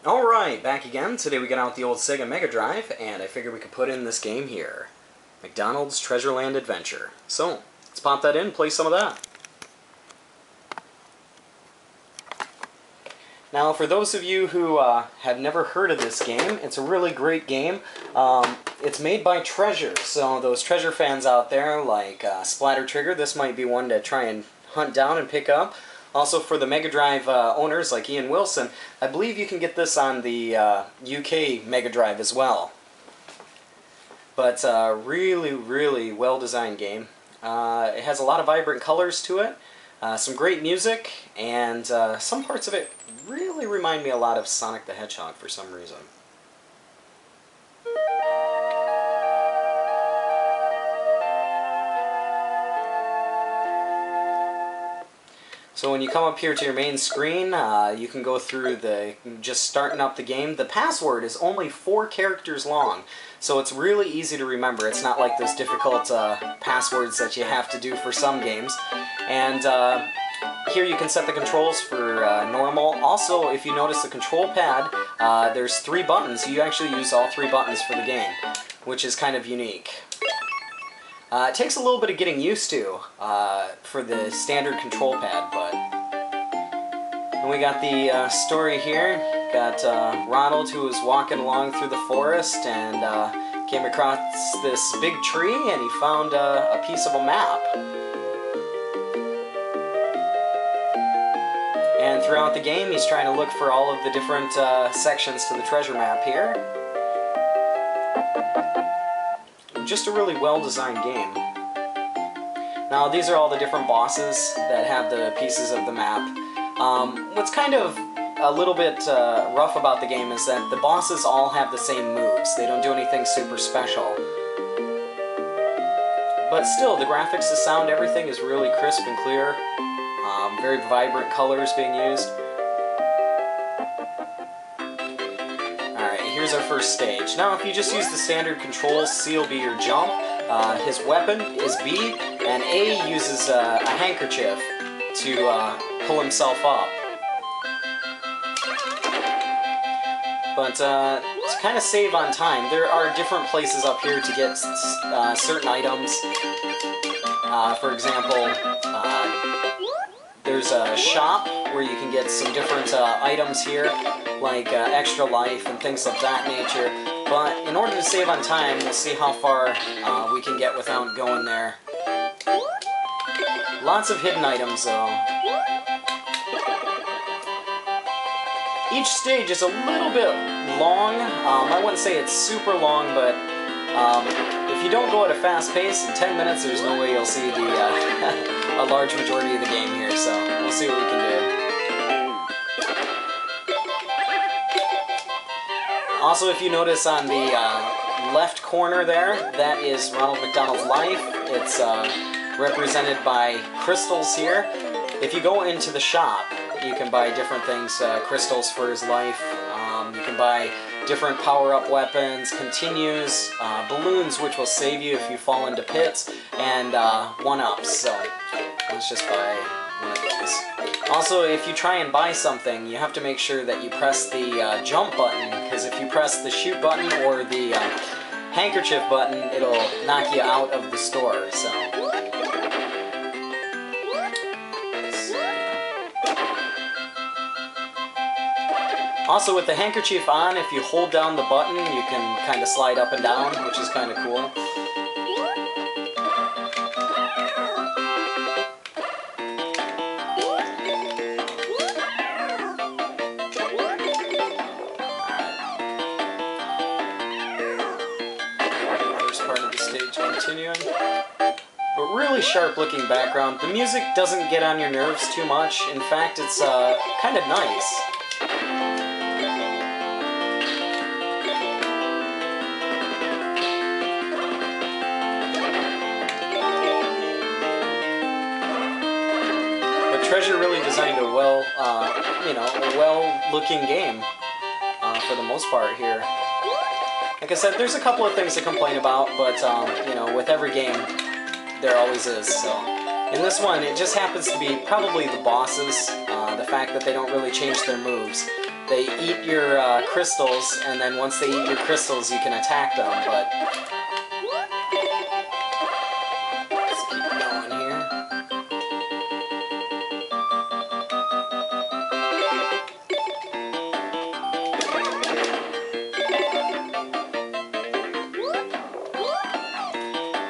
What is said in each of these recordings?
Alright, back again. Today we got out the old Sega Mega Drive, and I figured we could put in this game here. McDonald's Treasureland Adventure. So, let's pop that in and play some of that. Now, for those of you who have never heard of this game, it's a really great game. It's made by Treasure, so those Treasure fans out there, like Splatter Trigger, this might be one to try and hunt down and pick up. Also, for the Mega Drive owners like Ian Wilson, I believe you can get this on the UK Mega Drive as well. But really, really well-designed game. It has a lot of vibrant colors to it, some great music, and some parts of it really remind me a lot of Sonic the Hedgehog for some reason. So when you come up here to your main screen, you can go through just starting up the game. The password is only 4 characters long, so it's really easy to remember. It's not like those difficult passwords that you have to do for some games. And here you can set the controls for normal. Also, if you notice the control pad, there's 3 buttons. You actually use all 3 buttons for the game, which is kind of unique. It takes a little bit of getting used to for the standard control pad, but... And we got the story here. Got Ronald, who was walking along through the forest and came across this big tree, and he found a piece of a map. And throughout the game, he's trying to look for all of the different sections to the treasure map here. Just a really well-designed game. Now, these are all the different bosses that have the pieces of the map. What's kind of a little bit rough about the game is that the bosses all have the same moves. They don't do anything super special. But still, the graphics, the sound, everything is really crisp and clear. Very vibrant colors being used. Here's our first stage. Now, if you just use the standard controls, C will be your jump, his weapon is B, and A uses a handkerchief to pull himself up. But to kind of save on time, there are different places up here to get certain items. For example, there's a shop where you can get some different items here, like extra life and things of that nature. But in order to save on time, we'll see how far we can get without going there. Lots of hidden items, though. Each stage is a little bit long. I wouldn't say it's super long, but if you don't go at a fast pace, in 10 minutes there's no way you'll see a large majority of the game here, so we'll see what we can do. Also, if you notice on the left corner there, that is Ronald McDonald's life. It's represented by crystals here. If you go into the shop, you can buy different things, crystals for his life. You can buy different power-up weapons, continues, balloons, which will save you if you fall into pits, and 1-ups. So let's just buy one of those. Also, if you try and buy something, you have to make sure that you press the jump button, because if you press the shoot button or the handkerchief button, it'll knock you out of the store. So. Also, with the handkerchief on, if you hold down the button, you can kind of slide up and down, which is kind of cool. First part of the stage continuing. But really sharp-looking background. The music doesn't get on your nerves too much. In fact, it's kind of nice. Treasure really designed a well-looking game for the most part here. Like I said, there's a couple of things to complain about, but with every game, there always is. So in this one, it just happens to be probably the bosses, the fact that they don't really change their moves. they eat your crystals, and then once they eat your crystals, you can attack them, but let's keep going here.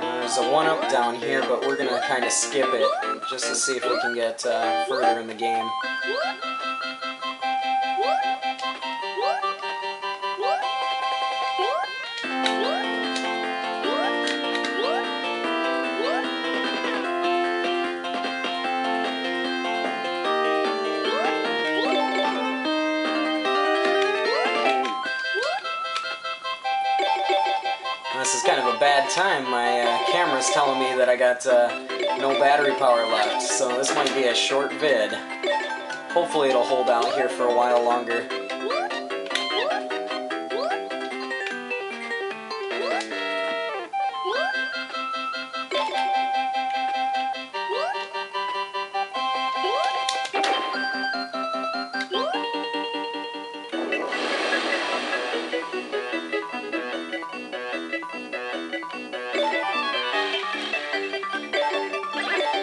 There's a 1-up down here, but we're going to kind of skip it just to see if we can get further in the game. This is kind of a bad time. My camera's telling me that I got no battery power left, so this might be a short vid. Hopefully it'll hold out here for a while longer.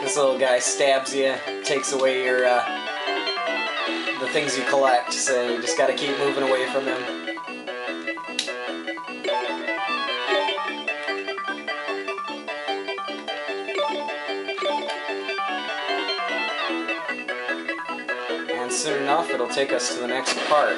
This little guy stabs you, takes away your the things you collect, so you just gotta keep moving away from him. And soon enough, it'll take us to the next part.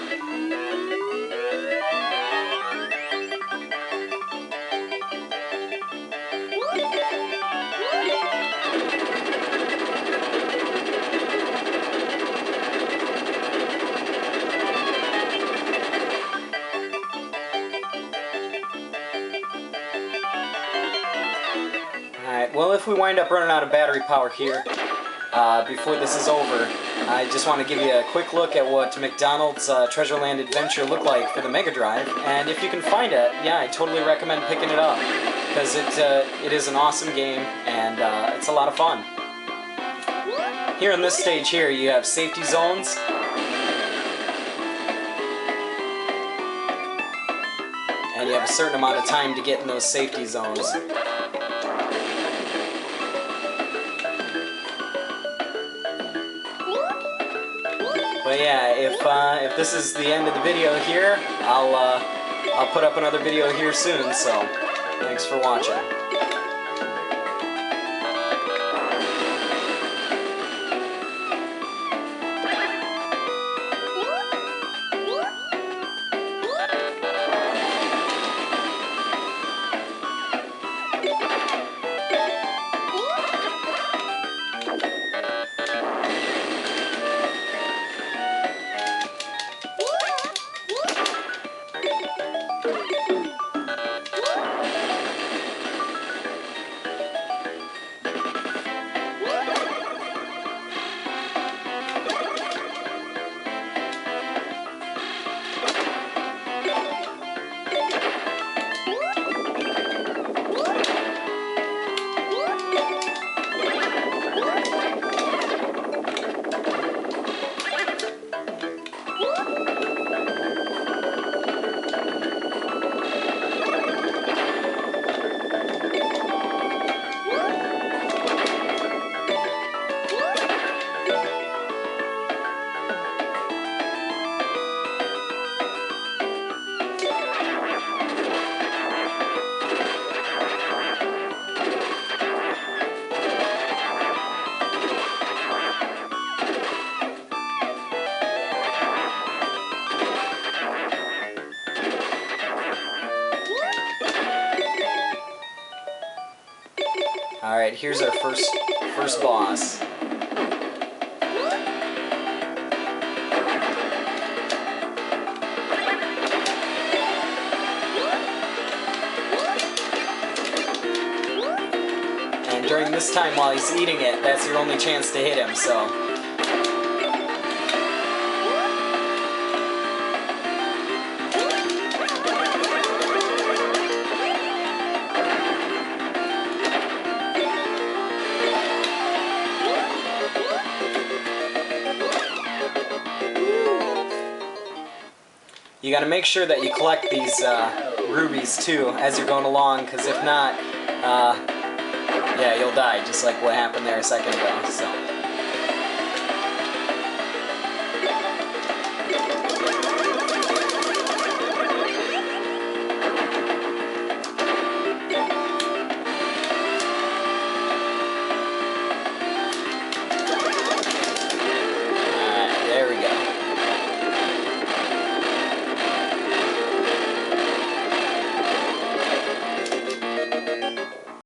Well, if we wind up running out of battery power here before this is over, I just want to give you a quick look at what McDonald's Treasureland Adventure looked like for the Mega Drive. And if you can find it, yeah, I totally recommend picking it up, because it is an awesome game, and it's a lot of fun. Here in this stage here, you have safety zones. And you have a certain amount of time to get in those safety zones. But yeah, if this is the end of the video here, I'll put up another video here soon, so thanks for watching. Alright, here's our first boss. And during this time while he's eating it, that's your only chance to hit him, so... You got to make sure that you collect these rubies too as you're going along, because if not, yeah, you'll die, just like what happened there a second ago. So.